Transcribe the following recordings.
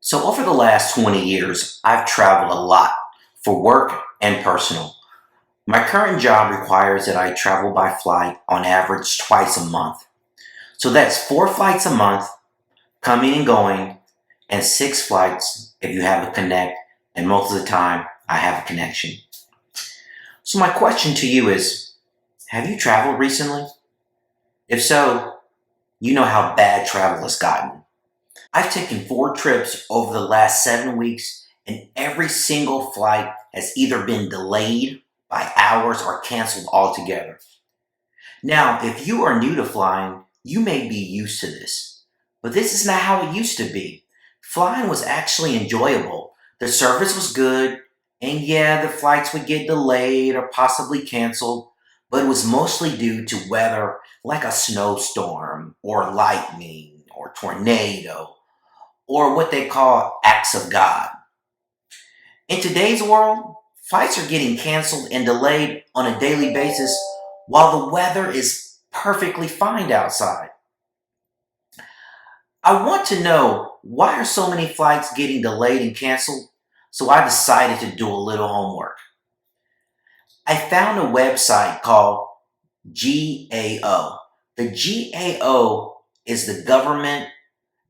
So over the last 20 years, I've traveled a lot for work and personal. My current job requires that I travel by flight on average twice a month. So that's 4 flights a month, coming and going, and 6 flights if you have a connect, and most of the time I have a connection. So my question to you is, have you traveled recently? If so, you know how bad travel has gotten. I've taken 4 trips over the last 7 weeks, and every single flight has either been delayed by hours or canceled altogether. Now, if you are new to flying, you may be used to this, but this is not how it used to be. Flying was actually enjoyable. The service was good, and yeah, the flights would get delayed or possibly canceled, but it was mostly due to weather like a snowstorm or lightning or tornado or what they call acts of God. In today's world, flights are getting canceled and delayed on a daily basis while the weather is perfectly fine outside. I want to know, why are so many flights getting delayed and canceled? So I decided to do a little homework. I found a website called GAO. The GAO is the Government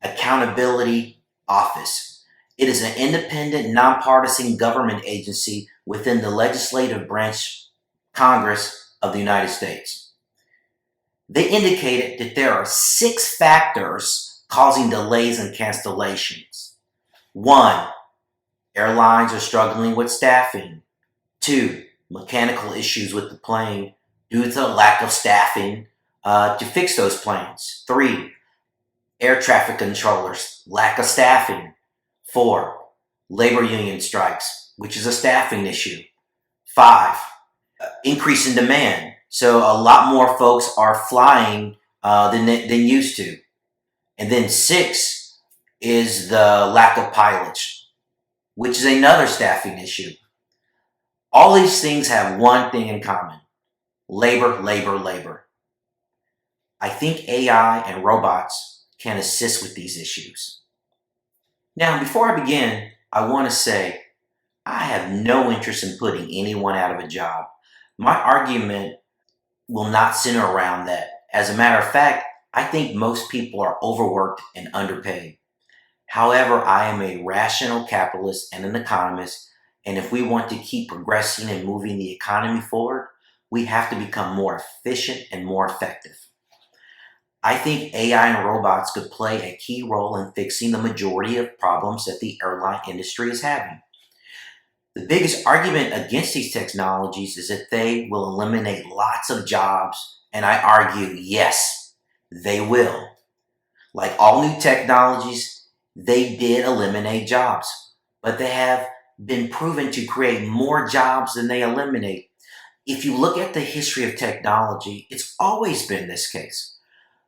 Accountability Office. It is an independent, nonpartisan government agency within the legislative branch Congress of the United States. They indicated that there are 6 factors causing delays and cancellations. 1, airlines are struggling with staffing. 2, mechanical issues with the plane due to the lack of staffing to fix those planes. 3, air traffic controllers, lack of staffing. 4, labor union strikes, which is a staffing issue. 5, increase in demand. So a lot more folks are flying than used to. And then 6 is the lack of pilots, which is another staffing issue. All these things have one thing in common: labor, labor, labor. I think AI and robots can assist with these issues. Now, before I begin, I want to say I have no interest in putting anyone out of a job. My argument will not center around that. As a matter of fact, I think most people are overworked and underpaid. However, I am a rational capitalist and an economist, and if we want to keep progressing and moving the economy forward, we have to become more efficient and more effective. I think AI and robots could play a key role in fixing the majority of problems that the airline industry is having. The biggest argument against these technologies is that they will eliminate lots of jobs, and I argue, yes, they will. Like all new technologies, they did eliminate jobs, but they have been proven to create more jobs than they eliminate. If you look at the history of technology, it's always been this case.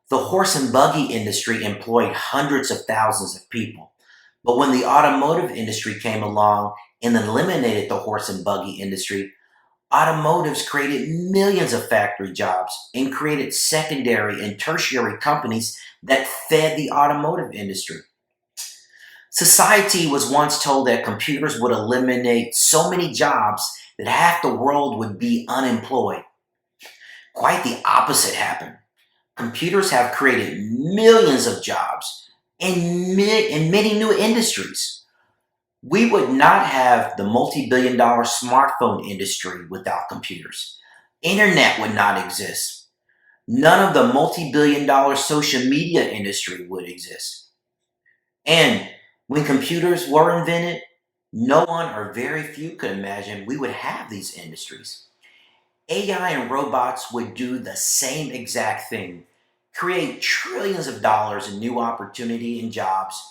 The horse and buggy industry employed hundreds of thousands of people. But when the automotive industry came along and eliminated the horse and buggy industry, automotives created millions of factory jobs and created secondary and tertiary companies that fed the automotive industry. Society was once told that computers would eliminate so many jobs that half the world would be unemployed. Quite the opposite happened. Computers have created millions of jobs in many new industries. We would not have the multi-billion dollar smartphone industry without computers. Internet would not exist. None of the multi-billion dollar social media industry would exist. And when computers were invented, no one or very few could imagine we would have these industries. AI and robots would do the same exact thing, create trillions of dollars in new opportunity and jobs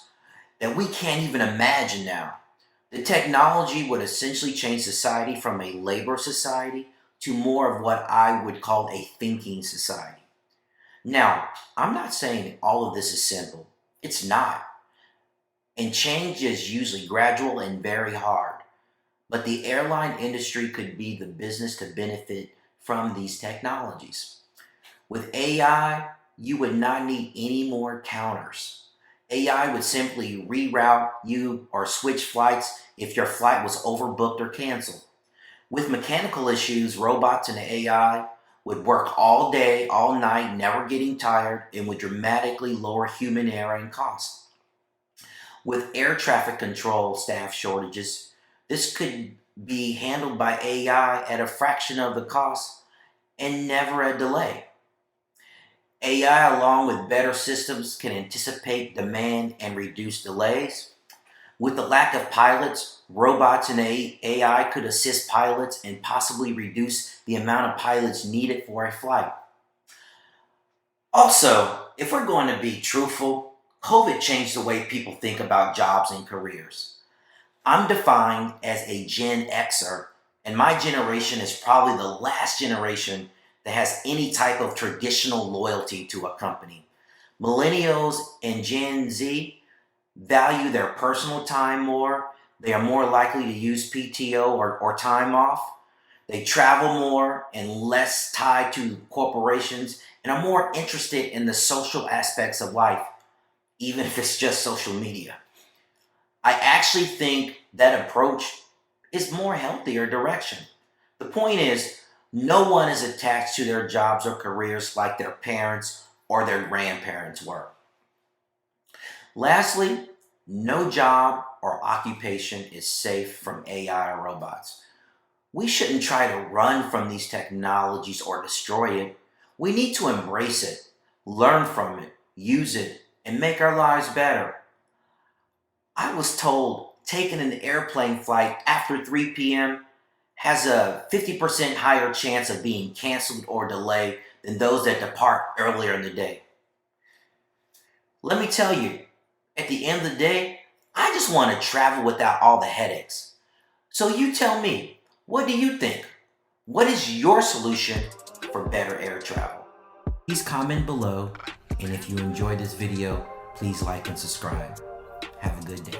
that we can't even imagine now. The technology would essentially change society from a labor society to more of what I would call a thinking society. Now, I'm not saying all of this is simple. It's not. And change is usually gradual and very hard. But the airline industry could be the business to benefit from these technologies. With AI, you would not need any more counters. AI would simply reroute you or switch flights if your flight was overbooked or canceled. With mechanical issues, robots and AI would work all day, all night, never getting tired, and would dramatically lower human error and cost. With air traffic control staff shortages, this could be handled by AI at a fraction of the cost and never a delay. AI, along with better systems, can anticipate demand and reduce delays. With the lack of pilots, robots and AI could assist pilots and possibly reduce the amount of pilots needed for a flight. Also, if we're going to be truthful, COVID changed the way people think about jobs and careers. I'm defined as a Gen Xer, and my generation is probably the last generation that has any type of traditional loyalty to a company. Millennials and Gen Z value their personal time more. They are more likely to use PTO or time off. They travel more and less tied to corporations and are more interested in the social aspects of life, even if it's just social media. I actually think that approach is more healthier direction. The point is, no one is attached to their jobs or careers like their parents or their grandparents were. Lastly, no job or occupation is safe from AI or robots. We shouldn't try to run from these technologies or destroy it. We need to embrace it, learn from it, use it, and make our lives better. I was told taking an airplane flight after 3 p.m. has a 50% higher chance of being canceled or delayed than those that depart earlier in the day. Let me tell you, at the end of the day, I just want to travel without all the headaches. So you tell me, what do you think? What is your solution for better air travel? Please comment below, and if you enjoyed this video, please like and subscribe. Have a good day.